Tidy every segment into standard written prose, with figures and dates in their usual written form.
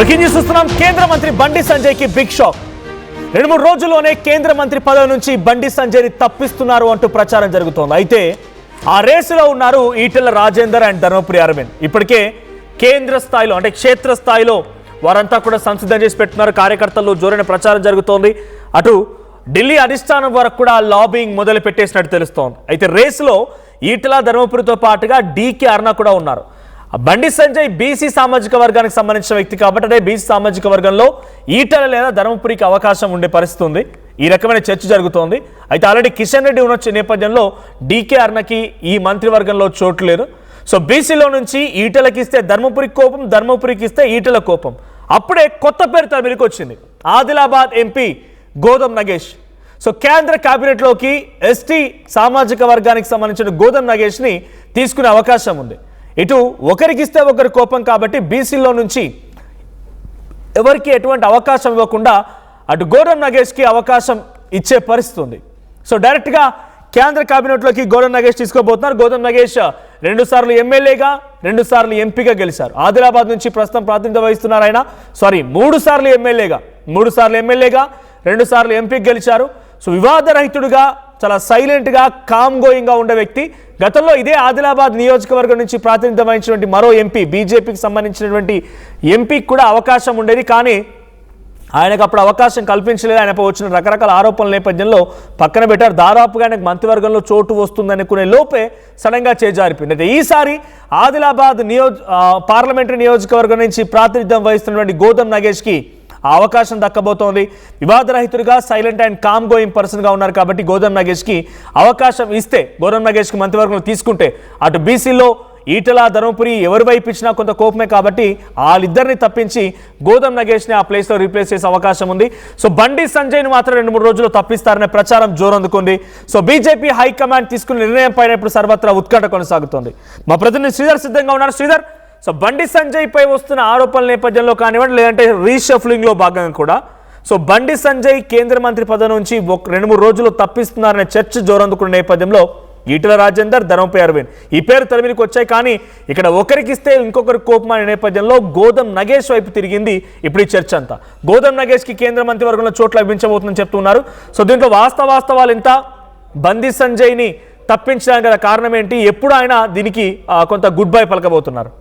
Breaking news చూస్తున్నాం. కేంద్ర మంత్రి బండి సంజయ్ కి బిగ్ షాక్. 2-3 రోజుల్లోనే కేంద్ర మంత్రి పదవి నుంచి బండి సంజయ్ ని తప్పిస్తున్నారు అంటూ ప్రచారం జరుగుతోంది. అయితే ఆ రేసులో ఉన్నారు ఈటెల రాజేందర్ అండ్ ధర్మపురి అరవింద్. ఇప్పటికే కేంద్ర స్థాయిలో అంటే క్షేత్ర స్థాయిలో వారంతా కూడా సంసిద్ధం చేసి పెట్టున్నారు. కార్యకర్తల్లో జోరైన ప్రచారం జరుగుతోంది. అటు ఢిల్లీ అధిష్టానం వరకు కూడా లాబింగ్ మొదలు పెట్టేసినట్టు తెలుస్తోంది. అయితే రేసులో ఈటెల ధర్మపురితో పాటుగా డీకే అరుణ కూడా ఉన్నారు. బండి సంజయ్ బీసీ సామాజిక వర్గానికి సంబంధించిన వ్యక్తి కాబట్టి అదే బీసీ సామాజిక వర్గంలో ఈటెల లేదా ధర్మపురికి అవకాశం ఉండే పరిస్థితి ఉంది. ఈ రకమైన చర్చ జరుగుతోంది. అయితే ఆల్రెడీ కిషన్ రెడ్డి ఉన్న నేపథ్యంలో డీకే అరుణకి ఈ మంత్రివర్గంలో చోటు లేదు. సో బీసీలో నుంచి ఈటెలకి ఇస్తే ధర్మపురికి కోపం, ధర్మపురికి ఇస్తే ఈటెల కోపం. అప్పుడే కొత్త పేరు తమిళకి వచ్చింది. ఆదిలాబాద్ ఎంపీ గోదం నగేష్. సో కేంద్ర కేబినెట్లోకి ఎస్టీ సామాజిక వర్గానికి సంబంధించిన గోదం నగేష్ని తీసుకునే అవకాశం ఉంది. ఇటు ఒకరికి ఇస్తే ఒకరి కోపం కాబట్టి బీసీలో నుంచి ఎవరికి ఎటువంటి అవకాశం ఇవ్వకుండా అటు గోదం నగేష్కి అవకాశం ఇచ్చే పరిస్థితి ఉంది. సో డైరెక్ట్గా కేంద్ర కేబినెట్లోకి గోదం నగేష్ తీసుకోబోతున్నారు. గోదం నగేష్ 2 సార్లు ఎమ్మెల్యేగా 2 సార్లు ఎంపీగా గెలిచారు. ఆదిలాబాద్ నుంచి ప్రస్తుతం ప్రాతినిధ్యం వహిస్తున్నారు ఆయన. 3 సార్లు ఎమ్మెల్యేగా 2 సార్లు ఎంపీకి గెలిచారు. సో వివాదరహితుడుగా చాలా సైలెంట్గా కామ్ గోయింగ్గా ఉండే వ్యక్తి. గతంలో ఇదే ఆదిలాబాద్ నియోజకవర్గం నుంచి ప్రాతినిధ్యం వహించినటువంటి మరో ఎంపీ, బీజేపీకి సంబంధించినటువంటి ఎంపీకి కూడా అవకాశం ఉండేది. కానీ ఆయనకు అప్పుడు అవకాశం కల్పించలేదు. ఆయనపై వచ్చిన రకరకాల ఆరోపణల నేపథ్యంలో పక్కన పెట్టారు. దాదాపుగా ఆయనకు మంత్రివర్గంలో చోటు వస్తుందనుకునే లోపే సడన్గా చేజారిపోయింది. అయితే ఈసారి ఆదిలాబాద్ పార్లమెంటరీ నియోజకవర్గం నుంచి ప్రాతినిధ్యం వహిస్తున్నటువంటి గోదం నగేష్కి ఆ అవకాశం దక్కబోతోంది. వివాదరహితుడిగా సైలెంట్ అండ్ కామ్ గోయింగ్ పర్సన్గా ఉన్నారు కాబట్టి గోదం నగేష్కి అవకాశం ఇస్తే, గోదం నగేష్కి మంత్రివర్గంలో తీసుకుంటే అటు బీసీలో ఈటెల ధర్మపురి ఎవరి వైపు ఇచ్చినా కొంత కోపమే కాబట్టి వాళ్ళిద్దరిని తప్పించి గోదం నగేష్ని ఆ ప్లేస్లో రీప్లేస్ చేసే అవకాశం ఉంది. సో బండి సంజయ్ని మాత్రం 2-3 రోజుల్లో తప్పిస్తారనే ప్రచారం జోరందుకుంది. సో బీజేపీ హైకమాండ్ తీసుకున్న నిర్ణయం పైన ఇప్పుడు సర్వత్రా ఉత్కంఠ కొనసాగుతోంది. మా ప్రతినిధి శ్రీధర్ సిద్ధంగా ఉన్నారు. శ్రీధర్, సో బండి సంజయ్ పై వస్తున్న ఆరోపణల నేపథ్యంలో కానివ్వండి, లేదంటే రీషఫ్లింగ్ లో భాగంగా కూడా సో బండి సంజయ్ కేంద్ర మంత్రి పదవి నుంచి 2-3 రోజులు తప్పిస్తున్నారనే చర్చ జోరందుకున్న నేపథ్యంలో ఈటెల రాజేందర్, ధర్మపురి అరవింద్ ఈ పేరు తెరమీదకి వచ్చాయి. కానీ ఇక్కడ ఒకరికి ఇస్తే ఇంకొకరి కోపం అనే నేపథ్యంలో గోదం నగేష్ వైపు తిరిగింది ఇప్పుడు ఈ చర్చ అంతా. గోదం నగేష్కి కేంద్ర మంత్రివర్గంలో చోట్ల లభించబోతుందని చెప్తున్నారు. సో దీంట్లో వాస్తవాలు ఎంత, బండి సంజయ్ని తప్పించడానికి గల కారణం ఏంటి, ఎప్పుడు ఆయన దీనికి కొంత గుడ్ బై పలకబోతున్నారు?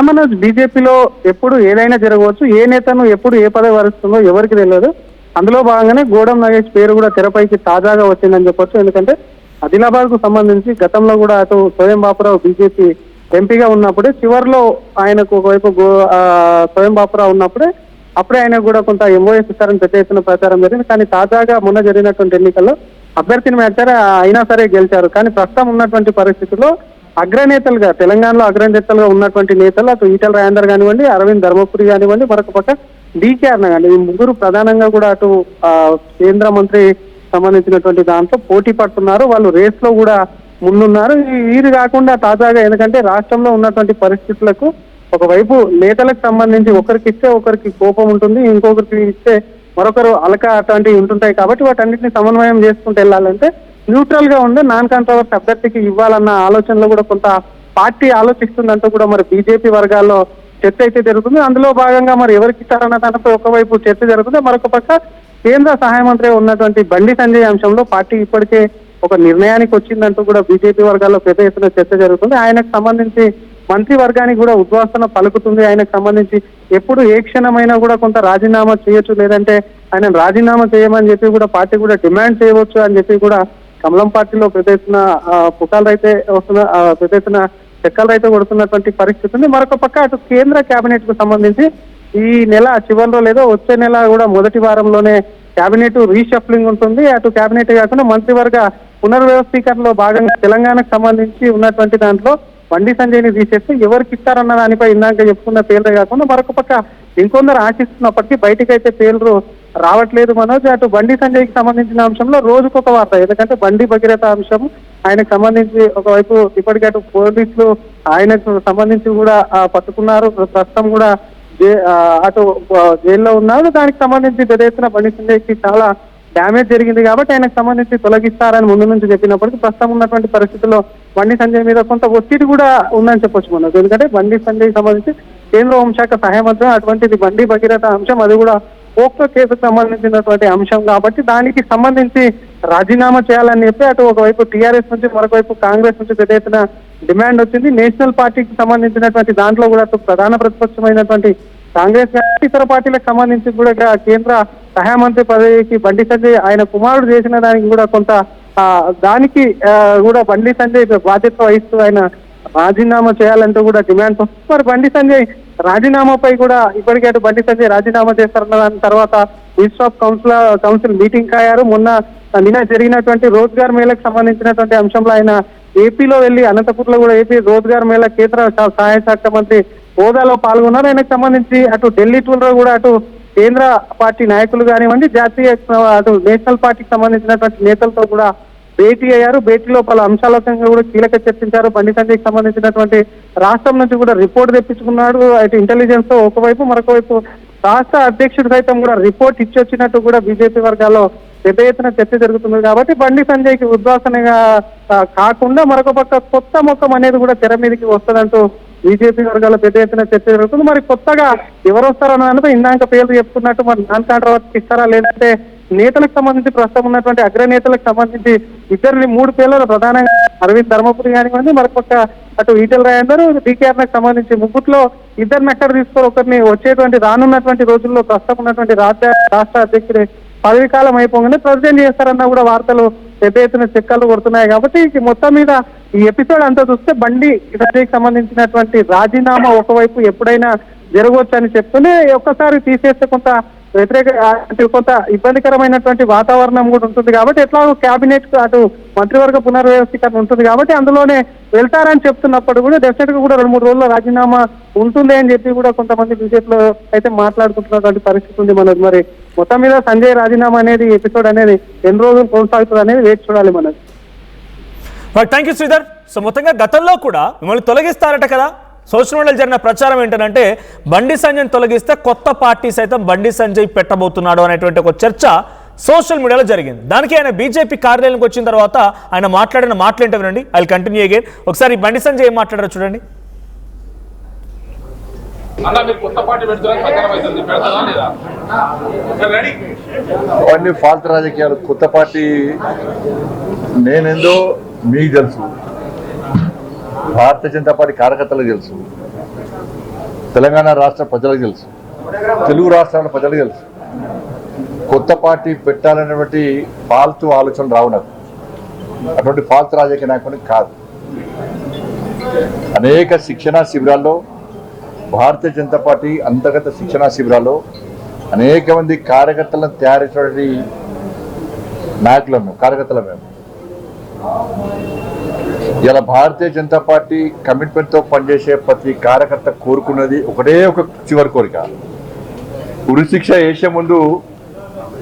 మనోజ్, బీజేపీలో ఎప్పుడు ఏదైనా జరగవచ్చు. ఏ నేతను ఎప్పుడు ఏ పదవి వరుస్తుందో ఎవరికి తెలియదు. అందులో భాగంగానే గోదం నగేష్ పేరు కూడా తెరపైకి తాజాగా వచ్చిందని చెప్పొచ్చు. ఎందుకంటే ఆదిలాబాద్ కు సంబంధించి గతంలో కూడా అటు స్వయం బాపురావు బీజేపీ ఎంపీగా ఉన్నప్పుడే చివరిలో ఆయనకు ఒకవైపు స్వయం బాపురావు ఉన్నప్పుడే ఆయనకు కూడా కొంత ఎంఓఎస్ ఇస్తారని పెద్ద ఎత్తున ప్రచారం జరిగింది. కానీ తాజాగా మొన్న జరిగినటువంటి ఎన్నికల్లో అభ్యర్థిని మార్చారు, అయినా సరే గెలిచారు. కానీ ప్రస్తుతం ఉన్నటువంటి పరిస్థితుల్లో అగ్రనేతలుగా, తెలంగాణలో అగ్రనేతలుగా ఉన్నటువంటి నేతలు అటు ఈటెల రాజేందర్ కానివ్వండి, అరవింద్ ధర్మపురి కానివ్వండి, మరొక పక్క డీకే అరుణ కానీ, ఈ ముగ్గురు ప్రధానంగా కూడా అటు కేంద్ర మంత్రి సంబంధించినటువంటి దాంట్లో పోటీ పడుతున్నారు. వాళ్ళు రేస్ లో కూడా ముందున్నారు. వీరు కాకుండా తాజాగా ఎందుకంటే రాష్ట్రంలో ఉన్నటువంటి పరిస్థితులకు ఒకవైపు నేతలకు సంబంధించి ఒకరికి ఇస్తే ఒకరికి కోపం ఉంటుంది, ఇంకొకరికి ఇస్తే మరొకరు అలక అట్లాంటివి ఉంటుంటాయి. కాబట్టి వాటన్నిటిని సమన్వయం చేసుకుంటూ వెళ్ళాలంటే న్యూట్రల్ గా ఉండే నాన్ కాంట్రవర్సీ అభ్యర్థికి ఇవ్వాలన్న ఆలోచనలో కూడా కొంత పార్టీ ఆలోచిస్తుందంటూ కూడా మరి బీజేపీ వర్గాల్లో చర్చ అయితే జరుగుతుంది. అందులో భాగంగా మరి ఎవరికి ఇస్తారన్న దానిపై ఒకవైపు చర్చ జరుగుతుంది. మరొక పక్క కేంద్ర సహాయ మంత్రి ఉన్నటువంటి బండి సంజయ్ అంశంలో పార్టీ ఇప్పటికే ఒక నిర్ణయానికి వచ్చిందంటూ కూడా బీజేపీ వర్గాల్లో పెద్ద ఎత్తున చర్చ జరుగుతుంది. ఆయనకు సంబంధించి మంత్రివర్గానికి కూడా ఉద్వాసన పలుకుతుంది. ఆయనకు సంబంధించి ఎప్పుడు ఏ క్షణమైనా కూడా కొంత రాజీనామా చేయొచ్చు, లేదంటే ఆయన రాజీనామా చేయమని చెప్పి కూడా పార్టీ కూడా డిమాండ్ చేయవచ్చు అని చెప్పి కూడా కమలం పార్టీలో పెద్ద ఎత్తున పుకాలు అయితే వస్తున్న, పెద్ద ఎత్తున చెక్కలు అయితే కొడుతున్నటువంటి పరిస్థితి ఉంది. మరొక పక్క అటు కేంద్ర కేబినెట్ కు సంబంధించి ఈ నెల చివరిలో లేదో వచ్చే నెల కూడా మొదటి వారంలోనే కేబినెట్ రీషఫ్లింగ్ ఉంటుంది. అటు కేబినెట్ కాకుండా మంత్రివర్గ పునర్వ్యవస్థీకరణలో భాగంగా తెలంగాణకు సంబంధించి ఉన్నటువంటి దాంట్లో బండి సంజయ్ని తీసేస్తే ఎవరికి ఇస్తారన్న దానిపై ఇందాక చెప్పుకున్న పేర్లే కాకుండా మరొక పక్క ఇంకొందరు ఆశిస్తున్నప్పటికీ బయటకైతే పేర్లు రావట్లేదు. మనోజ్, అటు బండి సంజయ్కి సంబంధించిన అంశంలో రోజుకొక వార్త. ఎందుకంటే బండి భగీరథ అంశం ఆయనకు సంబంధించి ఒకవైపు ఇప్పటికే అటు పోలీసులు ఆయనకు సంబంధించి కూడా పట్టుకున్నారు. ప్రస్తుతం కూడా అటు జైల్లో ఉన్నారు. దానికి సంబంధించి పెద్ద ఎత్తున బండి సంజయ్కి చాలా డ్యామేజ్ జరిగింది కాబట్టి ఆయనకు సంబంధించి తొలగిస్తారని ముందు నుంచి చెప్పినప్పటికీ ప్రస్తుతం ఉన్నటువంటి పరిస్థితుల్లో బండి సంజయ్ మీద కొంత ఒత్తిడి కూడా ఉందని చెప్పొచ్చు మనం. ఎందుకంటే బండి సంజయ్ సంబంధించి కేంద్ర హోంశాఖ సహాయ మంత్రి, అటువంటిది బండి భగీరథ అంశం, అది కూడా పోక్సో కేసుకు సంబంధించినటువంటి అంశం కాబట్టి దానికి సంబంధించి రాజీనామా చేయాలని చెప్పి అటు ఒకవైపు టీఆర్ఎస్ నుంచి మరొకవైపు కాంగ్రెస్ నుంచి పెద్ద ఎత్తున డిమాండ్ వచ్చింది. నేషనల్ పార్టీకి సంబంధించినటువంటి దాంట్లో కూడా ప్రధాన ప్రతిపక్షమైనటువంటి కాంగ్రెస్ ఇతర పార్టీలకు సంబంధించి కూడా కేంద్ర సహాయ మంత్రి పదవికి బండి సంజయ్ ఆయన కుమారుడు చేసిన దానికి కూడా కొంత దానికి కూడా బండి సంజయ్ బాధ్యత వహిస్తూ ఆయన రాజీనామా చేయాలంటూ కూడా డిమాండ్స్ వస్తుంది. మరి బండి సంజయ్ రాజీనామాపై కూడా ఇప్పటికే అటు బండి సంజయ్ రాజీనామా చేస్తారన్న దాని తర్వాత మినిస్టర్ ఆఫ్ కౌన్సిల్ మీటింగ్ అయ్యారు. నిన్న జరిగినటువంటి రోజ్గార్ మేళకు సంబంధించినటువంటి అంశంలో ఆయన ఏపీలో వెళ్లి అనంతపూర్లో కూడా ఏపీ రోజ్గార్ మేళ కేంద్ర సహాయ శాఖ మంత్రి హోదాలో పాల్గొన్నారు. ఆయనకు సంబంధించి అటు ఢిల్లీ టూర్లో కూడా అటు కేంద్ర పార్టీ నాయకులు కానివ్వండి, జాతీయ అటు నేషనల్ పార్టీకి సంబంధించినటువంటి నేతలతో కూడా భేటీ అయ్యారు. భేటీలో పలు అంశాలతో కూడా కీలక చర్చించారు. బండి సంజయ్కి సంబంధించినటువంటి రాష్ట్రం నుంచి కూడా రిపోర్ట్ తెప్పించుకున్నాడు. అటు ఇంటెలిజెన్స్ తో ఒకవైపు, మరొకవైపు రాష్ట్ర అధ్యక్షుడు సైతం కూడా రిపోర్ట్ ఇచ్చి వచ్చినట్టు కూడా బీజేపీ వర్గాల్లో పెద్ద ఎత్తున చర్చ జరుగుతుంది. కాబట్టి బండి సంజయ్కి ఉద్వాసనగా కాకుండా మరొక పక్క కొత్త ముఖం అనేది కూడా తెర మీదకి వస్తుందంటూ బీజేపీ వర్గాల పెద్ద ఎత్తున చర్చ జరుగుతుంది. మరి కొత్తగా ఎవరు వస్తారన్న దానిపై ఇందాక పేర్లు చెప్పుకున్నట్టు మరి నాన్ కాంట్రవర్సీ ఇస్తారా, లేదంటే నేతలకు సంబంధించి ప్రస్తుతం ఉన్నటువంటి అగ్రనేతలకు సంబంధించి ఇద్దరిని 3 పేర్లలో ప్రధానంగా అరవింద్ ధర్మపురి కానివ్వండి, మరొక అటు ఈటెల రాజేందర్, డీకేఆర్కి సంబంధించి ముగ్గుట్లో ఇద్దరిని అక్కడ తీసుకొని ఒకరిని వచ్చేటువంటి రానున్నటువంటి రోజుల్లో ప్రస్తుతం ఉన్నటువంటి రాష్ట్ర అధ్యక్షుడి పదవి కాలం అయిపోగానే ప్రెసిడెంట్ చేస్తారన్న కూడా వార్తలు పెద్ద ఎత్తున చెక్కలు కొడుతున్నాయి. కాబట్టి మొత్తం మీద ఈ ఎపిసోడ్ అంతా చూస్తే బండి సంజయ్కి సంబంధించినటువంటి రాజీనామా ఒకవైపు ఎప్పుడైనా జరగవచ్చు అని చెప్తూనే ఒక్కసారి తీసేస్తే కొంత కొంత ఇబ్బందికరమైనటువంటి వాతావరణం కూడా ఉంటుంది. కాబట్టి ఎట్లా కేబినెట్ అటు మంత్రివర్గ పునర్వ్యవస్థీకరణ ఉంటుంది కాబట్టి అందులోనే వెళ్తారని చెప్తున్నప్పుడు కూడా డెఫినెట్ గా కూడా 2-3 రోజుల్లో రాజీనామా ఉంటుంది అని చెప్పి కూడా కొంతమంది బీజేపీలో అయితే మాట్లాడుకుంటున్నటువంటి పరిస్థితి ఉంది. మనది మరి మొత్తం మీద సంజయ్ రాజీనామా అనేది ఎపిసోడ్ అనేది ఎన్ని రోజులు కొనసాగుతుంది అనేది వేచి చూడాలి మనది. Thank you Sridhar. సో మొత్తంగా గతంలో కూడా మిమ్మల్ని తొలగిస్తారట కదా, సోషల్ మీడియాలో జరిగిన ప్రచారం ఏంటంటే బండి సంజయ్ తొలగిస్తే కొత్త పార్టీ సైతం బండి సంజయ్ పెట్టబోతున్నాడు అనేటువంటి ఒక చర్చ సోషల్ మీడియాలో జరిగింది. దానికి ఆయన బీజేపీ కార్యాలయానికి వచ్చిన తర్వాత ఆయన మాట్లాడిన మాటలు ఏంటో వినండి. I will continue again. ఒకసారి బండి సంజయ్ ఏం మాట్లాడారో చూడండి. అవన్నీ ఫాల్తు రాజకీయాలు. కొత్త పార్టీ నేనేందో మీకు తెలుసు, భారతీయ జనతా పార్టీ కార్యకర్తలకు తెలుసు, తెలంగాణ రాష్ట్ర ప్రజలకు తెలుసు, తెలుగు రాష్ట్రాల ప్రజలకు తెలుసు. కొత్త పార్టీ పెట్టాలనేటువంటి ఫాల్తు ఆలోచన రావు నాకు. అటువంటి ఫాల్తు రాజకీయ నాయకుని కాదు. అనేక శిక్షణా శిబిరాల్లో భారతీయ జనతా పార్టీ అంతర్గత శిక్షణా శిబిరాల్లో అనేక మంది కార్యకర్తలను తయారు చేసేటువంటి నాయకులం మేము, కార్యకర్తలం మేము. ఇలా భారతీయ జనతా పార్టీ కమిట్మెంట్తో పనిచేసే ప్రతి కార్యకర్త కోరుకున్నది ఒకటే ఒక చివరి కోరిక. ఉరిశిక్ష వేసే ముందు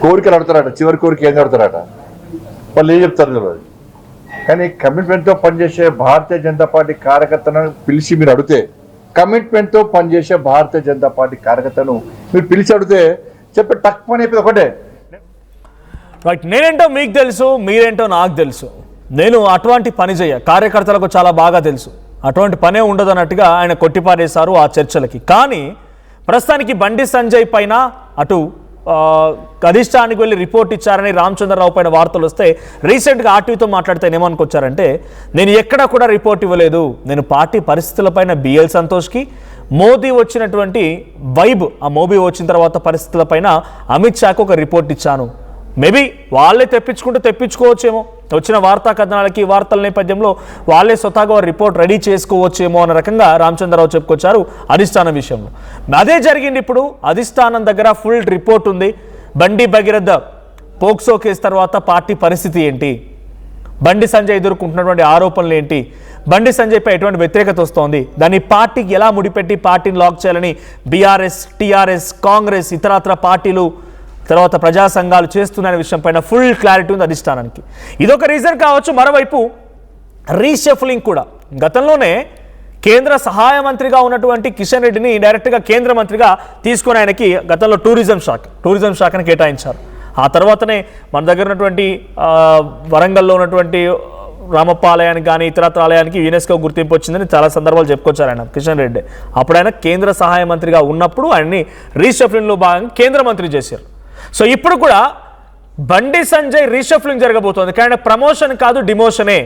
కోరికలు అడతారట, చివరి కోరిక ఏం అడతారట, వాళ్ళు ఏం చెప్తారు తెలియదు. కానీ కమిట్మెంట్తో పనిచేసే భారతీయ జనతా పార్టీ కార్యకర్తను పిలిచి మీరు అడిగితే, కమిట్మెంట్తో పనిచేసే భారతీయ జనతా పార్టీ కార్యకర్తను మీరు పిలిచి అడిగితే చెప్పే టక్ అని చెప్పేది ఒకటే. రైట్, నేనేంటో మీకు తెలుసు, మీరేంటో నాకు తెలుసు. నేను అటువంటి పని చేయ, కార్యకర్తలకు చాలా బాగా తెలుసు, అటువంటి పనే ఉండదు అన్నట్టుగా ఆయన కొట్టిపారేశారు ఆ చర్చలకి. కానీ ప్రస్తుతానికి బండి సంజయ్ పైన అటు అధిష్టానికి వెళ్ళి రిపోర్ట్ ఇచ్చారని రామచంద్రరావు పైన వార్తలు వస్తే రీసెంట్గా ఆర్టీవీతో మాట్లాడితే ఏమనుకొచ్చారంటే, నేను ఎక్కడా కూడా రిపోర్ట్ ఇవ్వలేదు, నేను పార్టీ పరిస్థితులపైన బిఎల్ సంతోష్కి మోదీ వచ్చినటువంటి వైబ్, ఆ మోదీ వచ్చిన తర్వాత పరిస్థితులపైన అమిత్ షాకు ఒక రిపోర్ట్ ఇచ్చాను. మేబీ వాళ్ళే తెప్పించుకోవచ్చేమో, వచ్చిన వార్తా కథనాలకి వార్తల నేపథ్యంలో వాళ్ళే స్వతహాగా రిపోర్ట్ రెడీ చేసుకోవచ్చేమో అన్న రకంగా రామచంద్రరావు చెప్పుకొచ్చారు అధిష్టానం విషయంలో. అదే జరిగింది. ఇప్పుడు అధిష్టానం దగ్గర ఫుల్ రిపోర్ట్ ఉంది. బండి భగీరథ పోక్సో కేసు తర్వాత పార్టీ పరిస్థితి ఏంటి, బండి సంజయ్ ఎదుర్కొంటున్నటువంటి ఆరోపణలు ఏంటి, బండి సంజయ్పై ఎటువంటి వ్యతిరేకత వస్తోంది, దాన్ని పార్టీకి ఎలా ముడిపెట్టి పార్టీని లాక్ చేయాలని బీఆర్ఎస్, టీఆర్ఎస్, కాంగ్రెస్, ఇతరత్ర పార్టీలు తర్వాత ప్రజా సంఘాలు చేస్తున్న విషయం పైన ఫుల్ క్లారిటీ ఉంది అధిష్టానానికి. ఇదొక రీజన్ కావచ్చు. మరోవైపు రీషఫలింగ్ కూడా. గతంలోనే కేంద్ర సహాయ మంత్రిగా ఉన్నటువంటి కిషన్ రెడ్డిని డైరెక్ట్గా కేంద్ర మంత్రిగా తీసుకొని ఆయనకి గతంలో టూరిజం శాఖను కేటాయించారు. ఆ తర్వాతనే మన దగ్గర ఉన్నటువంటి వరంగల్లో ఉన్నటువంటి రామప్ప ఆలయానికి కానీ ఇతరత్ర ఆలయానికి యునెస్కో గుర్తింపు వచ్చిందని చాలా సందర్భాలు చెప్పుకొచ్చారు ఆయన కిషన్ రెడ్డి. అప్పుడు ఆయన కేంద్ర సహాయ మంత్రిగా ఉన్నప్పుడు ఆయన్ని రీషఫ్లింగ్లో భాగంగా కేంద్ర మంత్రి చేశారు. సో ఇప్పుడు కూడా బండి సంజయ్ రీషఫ్లింగ్ జరగబోతోంది, కానీ ప్రమోషన్ కాదు డిమోషనే.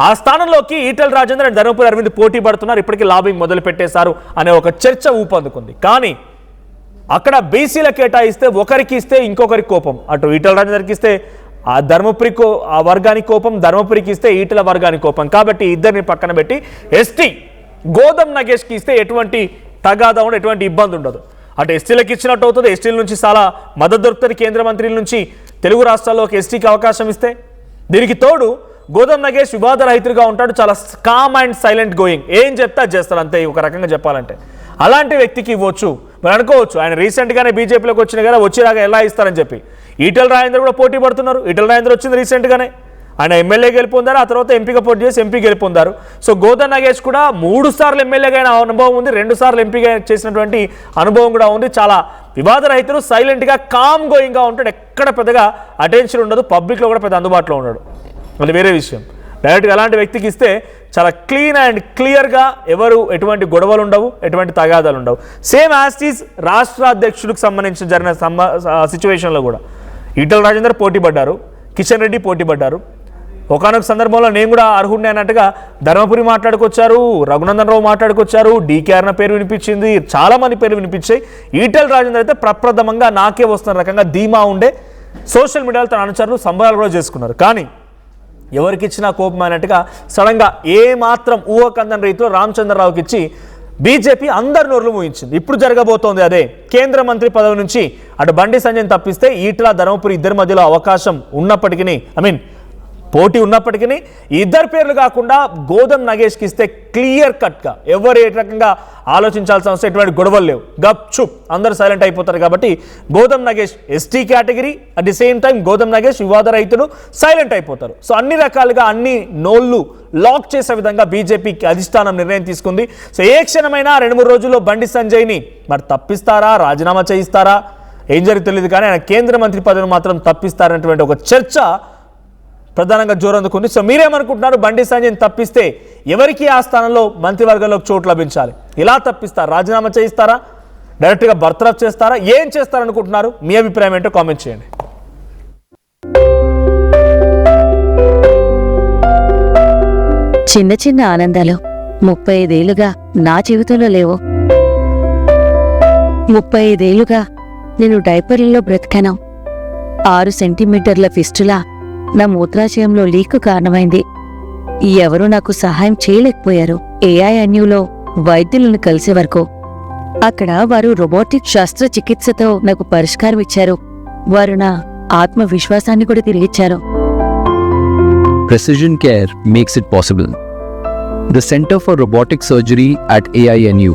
ఆ స్థానంలోకి ఈటెల రాజేందర్ అండ్ ధర్మపురి అరవింద్ పోటీ పడుతున్నారు. ఇప్పటికీ లాబింగ్ మొదలు పెట్టేశారు అనే ఒక చర్చ ఊపందుకుంది. కానీ అక్కడ బీసీల కేటాయిస్తే ఒకరికి ఇస్తే ఇంకొకరికి కోపం, అటు ఈటెల రాజేందర్కి ఇస్తే ఆ ధర్మపురికి ఆ వర్గానికి కోపం, ధర్మపురికి ఇస్తే ఈటెల వర్గానికి కోపం. కాబట్టి ఇద్దరిని పక్కన పెట్టి ఎస్టీ గోదం నగేష్కి ఇస్తే ఎటువంటి తగాదా ఉండదు, ఎటువంటి ఇబ్బంది ఉండదు. అటు ఎస్టీలకు ఇచ్చినట్టు అవుతుంది, ఎస్టీల నుంచి చాలా మద్దతు దొరుకుతుంది. కేంద్ర మంత్రుల నుంచి తెలుగు రాష్ట్రాల్లోకి ఎస్టీకి అవకాశం ఇస్తే దీనికి తోడు గోదం నగేష్ వివాద రహితుడిగా ఉంటాడు, చాలా కామ్ అండ్ సైలెంట్ గోయింగ్, ఏం చెప్తా చేస్తారు అంతే ఒక రకంగా చెప్పాలంటే. అలాంటి వ్యక్తికి ఇవ్వచ్చు మరి అనుకోవచ్చు. ఆయన రీసెంట్గానే బీజేపీలోకి వచ్చిన కదా, వచ్చిరాగా ఎలా ఇస్తారని చెప్పి ఈటెల రాజేందర్ కూడా పోటీ పడుతున్నారు. ఈటెల రాజేందర్ వచ్చింది రీసెంట్గానే, ఆయన ఎమ్మెల్యే గెలుపొందారు, ఆ తర్వాత ఎంపీగా పోటీ చేసి ఎంపీ గెలుపొందారు. సో గోదం నగేష్ కూడా 3 సార్లు ఎమ్మెల్యేగా అయిన అనుభవం ఉంది, 2 సార్లు ఎంపీగా చేసినటువంటి అనుభవం కూడా ఉంది. చాలా వివాద రైతులు, సైలెంట్గా కామ్ గోయింగ్గా ఉంటాడు, ఎక్కడ పెద్దగా అటెన్షన్ ఉండదు, పబ్లిక్లో కూడా పెద్ద అందుబాటులో ఉన్నాడు, అది వేరే విషయం. డైరెక్ట్గా అలాంటి వ్యక్తికి ఇస్తే చాలా క్లీన్ అండ్ క్లియర్గా ఎవరు ఎటువంటి గొడవలు ఉండవు, ఎటువంటి తగాదాలు ఉండవు. సేమ్ యాస్టీస్ రాష్ట్ర అధ్యక్షుడికి సంబంధించిన జరిగిన సిచ్యువేషన్లో కూడా ఈటెల రాజేందర్ పోటీ పడ్డారు, కిషన్ రెడ్డి పోటీ పడ్డారు. ఒకనొక సందర్భంలో నేను కూడా అర్హుడిని అన్నట్టుగా ధర్మపురి మాట్లాడుకొచ్చారు, రఘునందన్ రావు మాట్లాడుకొచ్చారు, డీకే అన్న పేరు వినిపించింది, చాలామంది పేరు వినిపించాయి. ఈటెల రాజేందర్ అయితే ప్రప్రథమంగా నాకే వస్తున్న రకంగా ధీమా ఉండే సోషల్ మీడియాలో తన అనుచరులు సంబరాలు కూడా చేసుకున్నారు. కానీ ఎవరికి ఇచ్చినా కోపం అన్నట్టుగా సడన్గా ఏమాత్రం ఊహకందని రీతిలో రామచంద్రరావుకి ఇచ్చి బీజేపీ అందరి నోర్లు మూయించింది. ఇప్పుడు జరగబోతోంది అదే. కేంద్ర మంత్రి పదవి నుంచి అటు బండి సంజయ్ని తప్పిస్తే ఈటెల ధర్మపురి ఇద్దరి మధ్యలో అవకాశం ఉన్నప్పటికీ, పోటీ ఉన్నప్పటికీ ఇద్దరు పేర్లు కాకుండా గోదం నగేష్కి ఇస్తే క్లియర్ కట్గా ఎవరు ఏ రకంగా ఆలోచించాల్సిన అవసరం, ఎటువంటి గొడవలు లేవు, గప్ చుప్ అందరూ సైలెంట్ అయిపోతారు. కాబట్టి Godam Nagesh ST category, at the same time Godam Nagesh వివాద రైతులు సైలెంట్ అయిపోతారు. సో అన్ని రకాలుగా అన్ని నోళ్ళు లాక్ చేసే విధంగా బీజేపీకి అధిష్టానం నిర్ణయం తీసుకుంది. సో ఏ క్షణమైనా 2-3 రోజుల్లో బండి సంజయ్ని మరి తప్పిస్తారా, రాజీనామా చేయిస్తారా, ఏం జరుగుతుందో తెలియదు. కానీ ఆయన కేంద్ర మంత్రి పదవిని మాత్రం తప్పిస్తారనేటువంటి ఒక చర్చ ప్రధానంగా జోరందుకుంది. సో మీరేమనుకుంటున్నారు? బండి సంజయ్ని తప్పిస్తే ఎవరికి ఆ స్థానంలో మంత్రివర్గంలోకి చోటు లభించాలి? ఇలా తప్పిస్తారా, రాజీనామా చేయిస్తారా, డైరెక్ట్గా బర్తరఫ్ చేస్తారా, ఏం చేస్తారనుకుంటున్నారు? మీ అభిప్రాయం ఏంటో కామెంట్ చేయండి. చిన్న చిన్న ఆనందాలు 35 ఏళ్లుగా నా జీవితంలో లేవు. 35 ఏళ్లుగా నేను డైపర్లలో బ్రతికాను. 6 సెంటీమీటర్ల ఫిస్టులా నా మూత్రాశయంలో లీక్ కారణమైంది. ఎవరూ నాకు సహాయం చేయలేకపోయారు. ఏఐఎన్యూలో వైద్యులను కలిసే వరకు అక్కడ వారు రోబోటిక్ శస్త్రచికిత్సతో నాకు పరిష్కారం ఇచ్చారు. వారు నా ఆత్మవిశ్వాసాన్ని కూడా తిరిగిచ్చారు. Precision care makes it possible. The Center for Robotic Surgery at AINU